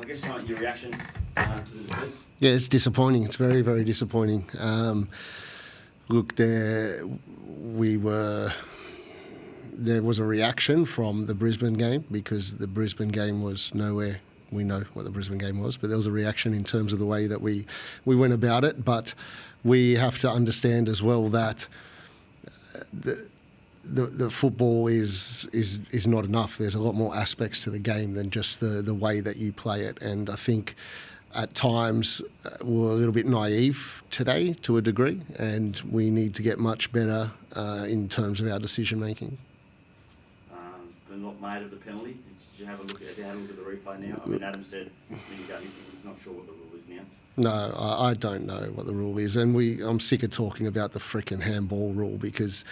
guess your reaction to the defeat? Yeah, it's disappointing. It's very, very disappointing. Look, there was a reaction from the Brisbane game because the Brisbane game was nowhere. We know what the Brisbane game was, but there was a reaction in terms of the way that we went about it. But we have to understand as well that the football is not enough. There's a lot more aspects to the game than just the way that you play it. And I think at times we're a little bit naive today to a degree, and we need to get much better in terms of our decision making. Been not made of the penalty. Did you have a look at the replay now? I mean, Adam said he's not sure what the rule is now. No, I don't know what the rule is, and I'm sick of talking about the frickin' handball rule because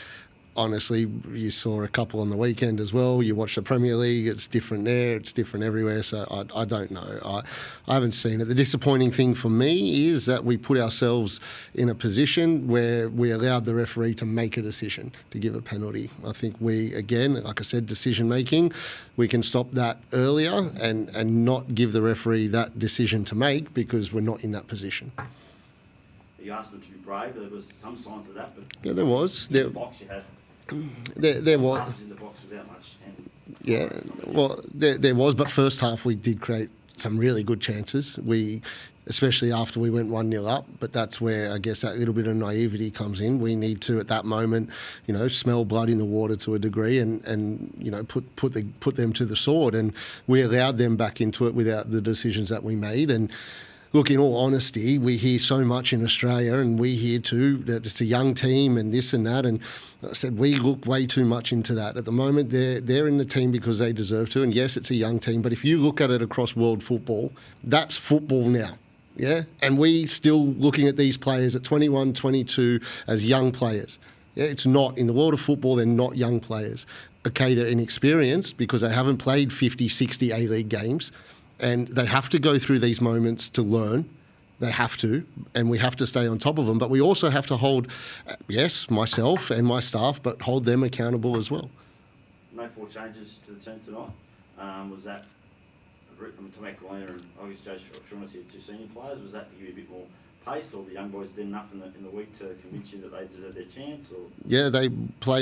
honestly, you saw a couple on the weekend as well. You watch the Premier League, it's different there, it's different everywhere, so I don't know. I haven't seen it. The disappointing thing for me is that we put ourselves in a position where we allowed the referee to make a decision to give a penalty. I think we, again, like I said, decision making, we can stop that earlier and not give the referee that decision to make because we're not in that position. You asked them to be brave. There was some signs of that, but yeah, there was. In the box you had. There was. Passes in the box without much. Yeah, well, there was, but first half we did create some really good chances. Especially after we went 1-0 up, but that's where I guess that little bit of naivety comes in. We need to, at that moment, smell blood in the water to a degree, and put them to the sword. And we allowed them back into it without the decisions that we made. And look, in all honesty, we hear so much in Australia, and we hear too that it's a young team and this and that. And I said we look way too much into that. At the moment, they're in the team because they deserve to. And yes, it's a young team, but if you look at it across world football, that's football now. Yeah, and we still looking at these players at 21, 22 as young players. Yeah, it's not in the world of football. They're not young players. Okay, they're inexperienced because they haven't played 50, 60 A-League games. And they have to go through these moments to learn. They have to, and we have to stay on top of them. But we also have to hold, yes, myself and my staff, but hold them accountable as well. No 4 changes to the team tonight. Was that to make Galena and obviously Joe Shaughnessy, 2 senior players? Was that to give you a bit more pace, or the young boys did enough in the week to convince you that they deserve their chance? Or? Yeah,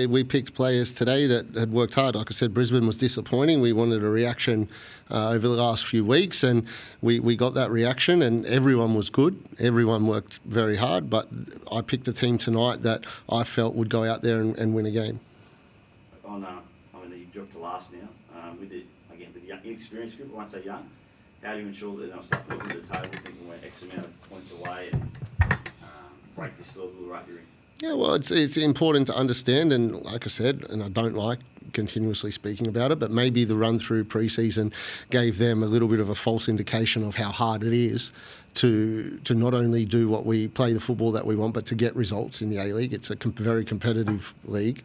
we picked players today that had worked hard. Like I said, Brisbane was disappointing. We wanted a reaction over the last few weeks, and we got that reaction, and everyone was good. Everyone worked very hard, but I picked a team tonight that I felt would go out there and win a game. You dropped to last now with the young, inexperienced group. I won't say young. How do you ensure that they'll start looking at the table thinking we're X amount of points away and break this little rut you're in? Yeah, well, it's important to understand, and like I said, and I don't like continuously speaking about it, but maybe the run through pre-season gave them a little bit of a false indication of how hard it is to not only do what we play the football that we want, but to get results in the A-League. It's a very competitive league.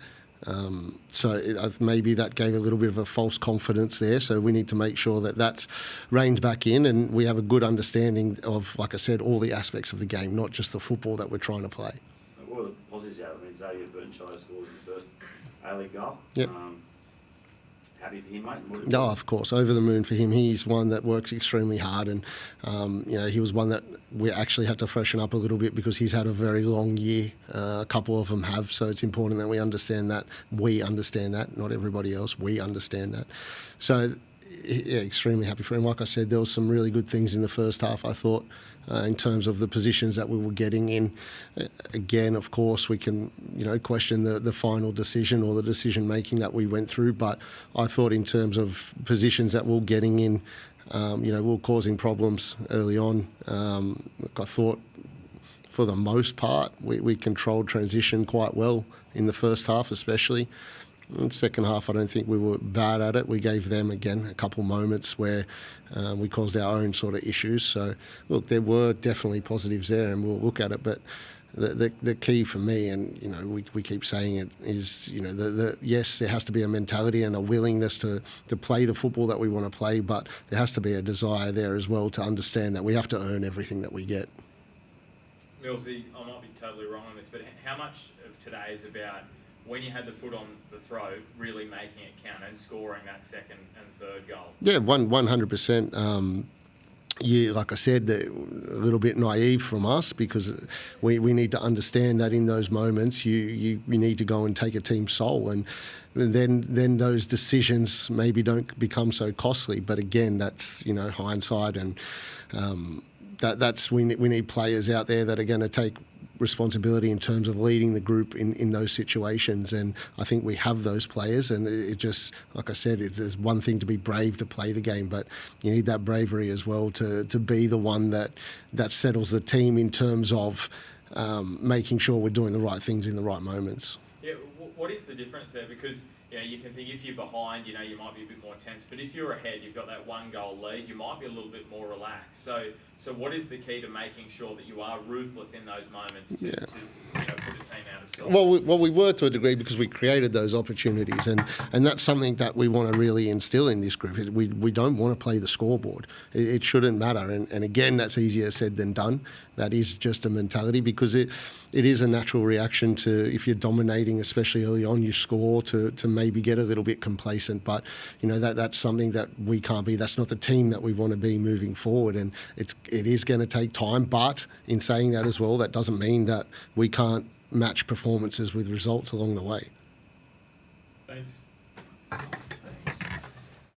Maybe that gave a little bit of a false confidence there. So we need to make sure that that's reined back in, and we have a good understanding of, like I said, all the aspects of the game, not just the football that we're trying to play. What are the positives out of it? I mean, Xavier Burtonshire scores his first A-League goal. Yep. Happy for him, mate? No, of course, over the moon for him. He's one that works extremely hard, and he was one that we actually had to freshen up a little bit because he's had a very long year. A couple of them have, so it's important that we understand that. We understand that, not everybody else. We understand that. So, yeah, extremely happy for him. Like I said, there was some really good things in the first half, I thought, in terms of the positions that we were getting in. Again, of course, we can, question the final decision or the decision making that we went through. But I thought in terms of positions that we're getting in, we were causing problems early on. I thought for the most part, we controlled transition quite well in the first half, especially. In the second half, I don't think we were bad at it. We gave them, again, a couple moments where we caused our own sort of issues. So, look, there were definitely positives there, and we'll look at it. But the key for me, and, we keep saying it, is, yes, there has to be a mentality and a willingness to play the football that we want to play, but there has to be a desire there as well to understand that we have to earn everything that we get. Millsy, I might be totally wrong on this, but how much of today is about when you had the foot on the throat, really making it count and scoring that second and third goal? Yeah, 100%. like I said, they're a little bit naive from us because we need to understand that in those moments you need to go and take a team's soul, and then those decisions maybe don't become so costly. But again, that's hindsight, and that's we need players out there that are going to take responsibility in terms of leading the group in those situations, and I think we have those players. And it just, like I said, there's one thing to be brave to play the game, but you need that bravery as well to be the one that settles the team in terms of making sure we're doing the right things in the right moments. Yeah, what is the difference there? Because you can think if you're behind, you might be a bit more tense, but if you're ahead, you've got that 1-goal lead, you might be a little bit more relaxed. So what is the key to making sure that you are ruthless in those moments to put a team out of sorts? Well, we were to a degree because we created those opportunities, and that's something that we want to really instill in this group. We don't want to play the scoreboard. It shouldn't matter, and again, that's easier said than done. That is just a mentality, because it is a natural reaction to, if you're dominating, especially early on, you score to maybe get a little bit complacent. But that's something that we can't be. That's not the team that we want to be moving forward, and it is going to take time. But in saying that as well, that doesn't mean that we can't match performances with results along the way. Thanks.